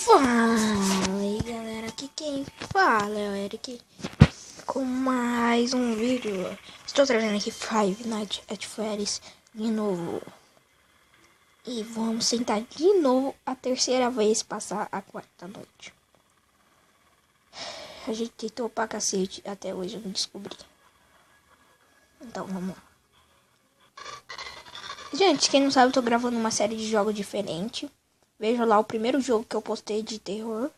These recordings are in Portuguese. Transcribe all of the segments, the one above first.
Fala aí galera, aqui quem fala é o Eric com mais um vídeo. Estou trazendo aqui Five Nights at Freddy's de novo. E vamos tentar de novo a terceira vez passar a quarta noite. A gente tentou pra cacete, até hoje eu não descobri. Então vamos lá. Gente, quem não sabe, eu tô gravando uma série de jogos diferente. Veja lá o primeiro jogo que eu postei de terror.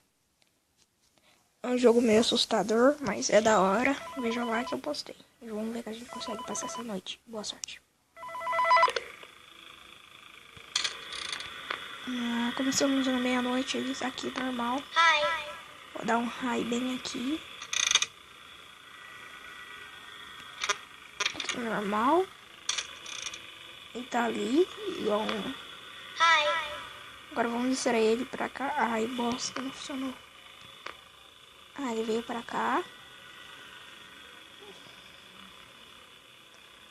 É um jogo meio assustador, mas é da hora. Veja lá que eu postei. E vamos ver que a gente consegue passar essa noite. Boa sorte. Começamos na meia-noite, eles aqui normal. Vou dar um high bem aqui. Aqui normal. Ele tá ali, igual um... Agora vamos distrair ele pra cá. Ai, bosta, não funcionou. Ah, ele veio pra cá.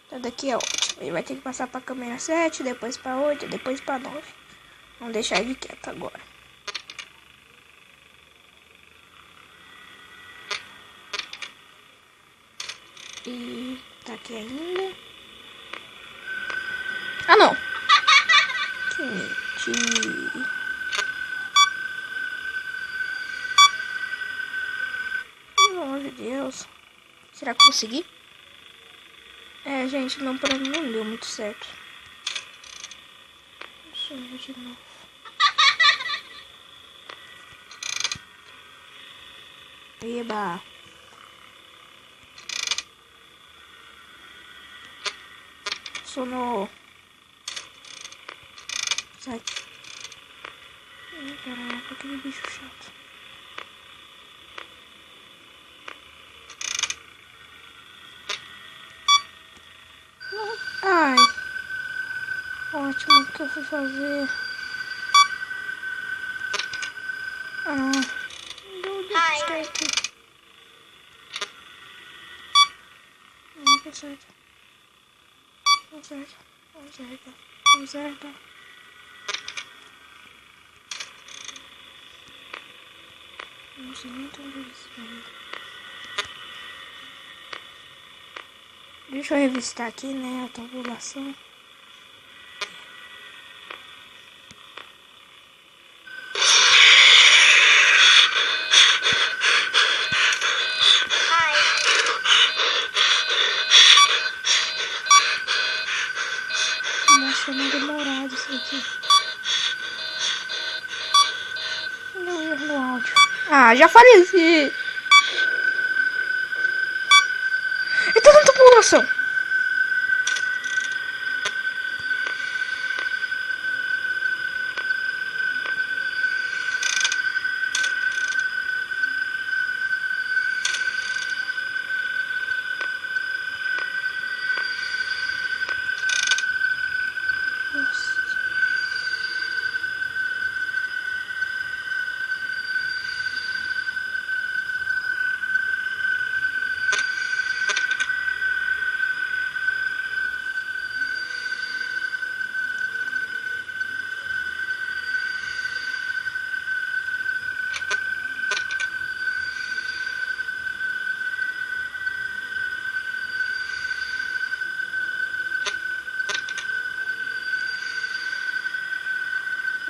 Então daqui é ótimo. Ele vai ter que passar pra câmera 7, depois pra 8, depois pra 9. Vamos deixar ele quieto agora. E tá aqui ainda. Ah, não. Que mentira. Pelo amor de Deus. Será que consegui? É, gente, não, pra mim não deu muito certo. Deixa eu ver de novo. Eba. Sonou. Sai. Caraca, aquele bicho chato. Ai. Ótimo, o que eu fui fazer? Ah, não. Não deu certo. Não deu certo. Não certo. Não certo. Não certo. Não sei nem onde isso vai. Deixa eu revistar aqui, né, a tabulação. Nossa, não é demorado isso aqui. Não erro no áudio. Ah, já faleci. E tá dando tabulação. Nossa.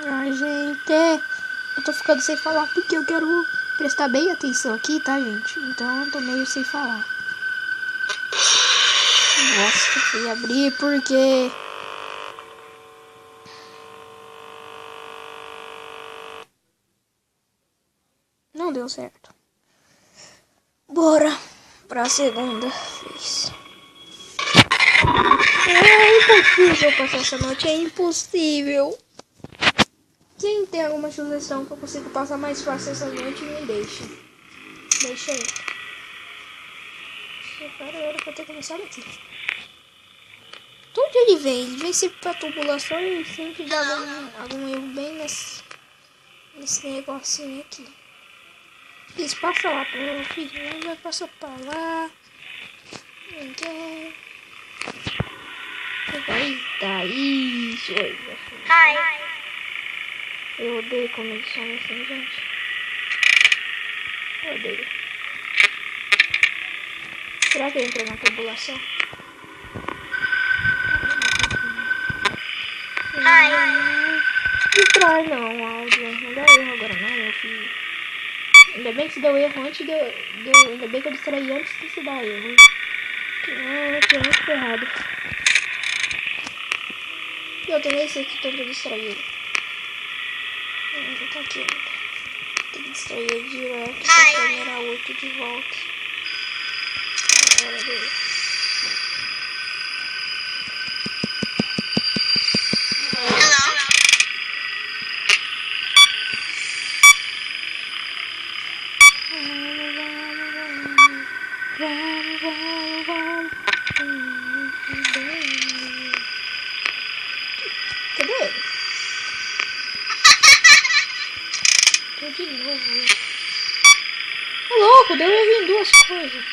Ai, gente, eu tô ficando sem falar porque eu quero prestar bem atenção aqui, tá, gente? Então eu tô meio sem falar. Nossa, fui abrir porque... não deu certo. Bora pra segunda vez. É impossível passar essa noite, é impossível. Quem tem alguma sugestão que eu consiga passar mais fácil essa noite, me deixa. Deixa aí. Separa a hora pra ter começado aqui. Tudo ele vem sempre pra tubulação e sempre dá algum erro bem nesse negocinho aqui. Isso, passa lá pro filho, vai passar pra lá. Ninguém. Eita, isso aí. Eu odeio quando eles são assim, gente. Eu odeio. Será que eu entrei na tubulação? Distrai não, áudio. Não deu erro agora não, meu filho. Ainda bem que se deu erro antes ainda bem que eu distraí antes de se dar erro. Que é muito ferrado. E eu também sei que tanto distrair. Tá aqui ainda. Tem que distrair ele direto pra câmera 8 de volta. Agora dele. Cadê ele? Tô de novo. Ô louco, deu erro em duas coisas.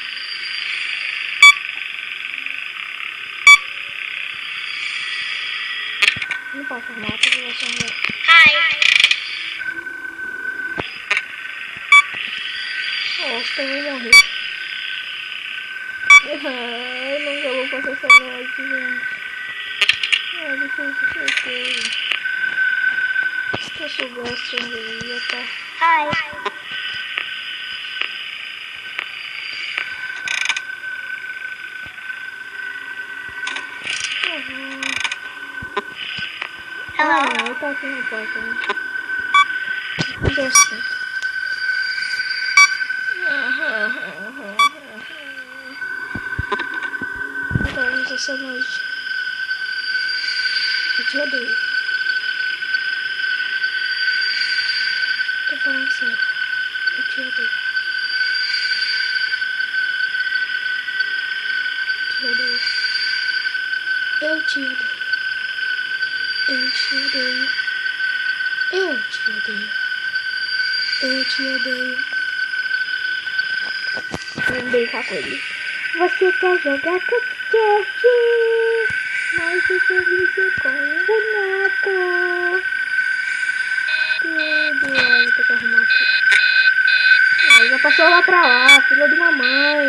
Não posso arrumar a tubulação agora. Eu acho que eu vou morrer. Eu não vou passar essa noite, gente. Deixa eu ver certeza. Se eu soubesse onde eu ia estar. Não, tá aqui na porta, né? Mas é assim. Vamos essa noite. Eu te odeio. Tô falando sério. Eu te odeio. Te odeio. Eu te odeio. Eu te odeio. Eu te odeio. Eu te odeio. Vamos brincar com ele. Você quer jogar cricket? Mas eu sou visto com um boneco. Tudo. Vou ter que arrumar aqui. Ah, já passou lá pra lá, filha de uma mãe.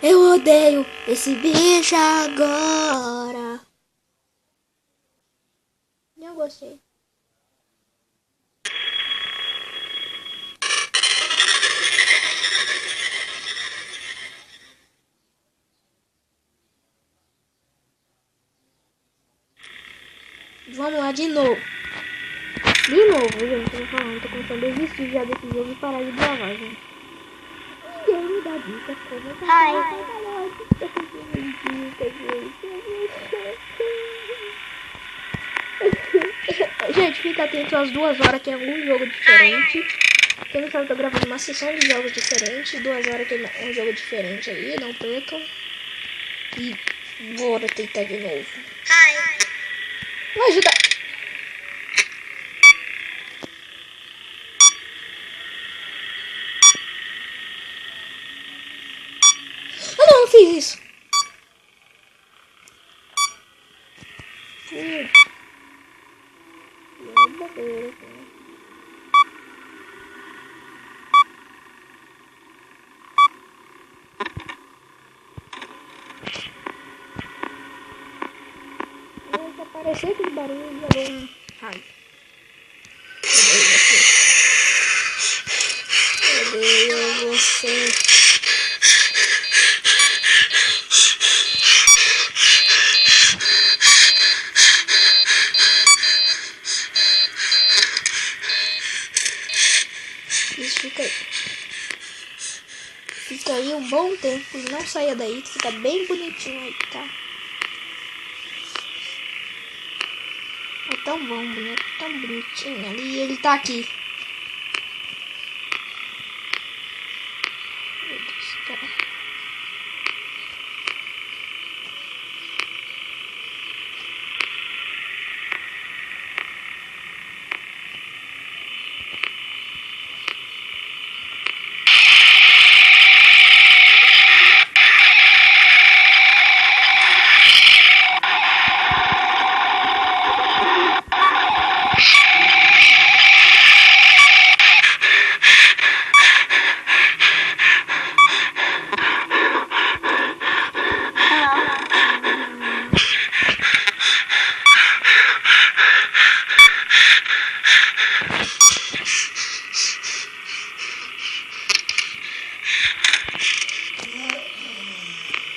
Eu odeio esse bicho agora. Não gostei. Vamos lá de novo. De novo, gente. Eu tô falando, tô começando a desistir já desse jogo e parar de gravar, gente. Ninguém me dá dica como Gente, fica atento às 2 horas, tem algum jogo diferente. Quem não sabe, eu tô gravando uma sessão de jogos diferentes. 2 horas tem um jogo diferente aí, não percam. E bora tentar de novo. Vai ajudar. Ah, não fiz isso. Apareceu aquele barulho e jogou um raio. Odeio você. Isso fica aí. Fica aí um bom tempo e não saia daí, que fica bem bonitinho aí, tá? É tão bom, bonito, tão bonitinho ali. Ele tá aqui. Tá.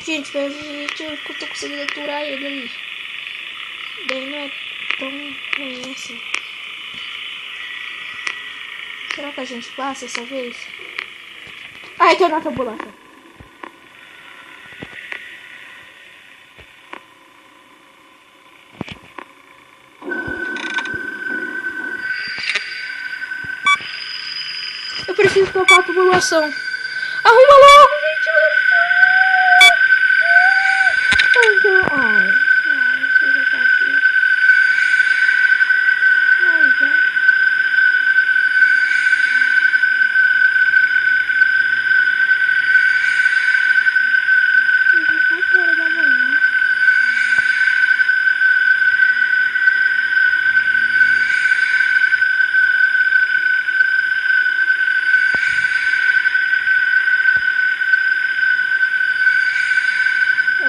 Gente, pelo jeito eu tô conseguindo aturar ele ali. Daí não é tão ruim assim. Será que a gente passa essa vez? Ai, tem nossa ambulância. Eu preciso topar a população. Arruma logo, gente. Ai, isso já tá aqui. Ai, já.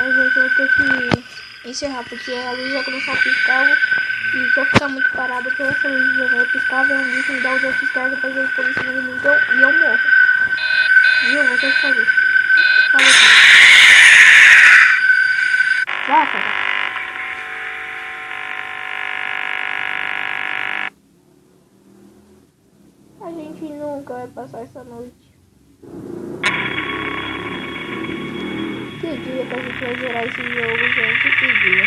Gente, eu vou ter que encerrar porque a luz vai começar a piscar e se eu ficar muito parado com essa luz vai piscar, vem um bicho me dar os outros caras, depois eles põem em cima de mim e eu morro. Viu? Vou ter que fazer. Fala aqui. Vai, cara. A gente nunca vai passar essa noite. Que dia que a gente vai zerar esse jogo, gente? Que dia.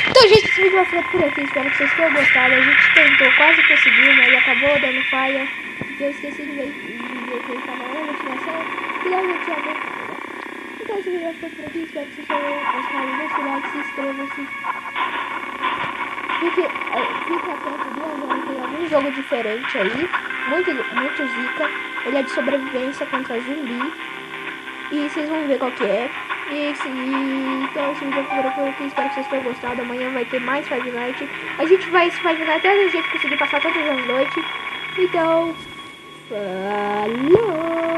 Então, gente, esse vídeo vai ficar por aqui. Espero que vocês tenham gostado. A gente tentou, quase conseguiu, mas acabou dando falha. Porque eu esqueci de ver que ele estava na motivação. E a gente já deu. Então, esse vídeo vai ficar por aqui. Espero que vocês tenham gostado. Deixa o like, se inscreva-se. Fica atento de agora. Tem algum jogo diferente aí. Muito zica. Ele é de sobrevivência contra zumbi. E vocês vão ver qual que é. Então esse vídeo foi por aqui. Espero que vocês tenham gostado. Amanhã vai ter mais Five Nights. A gente vai se Five Nights até a gente conseguir passar todas as noites. Então, falou!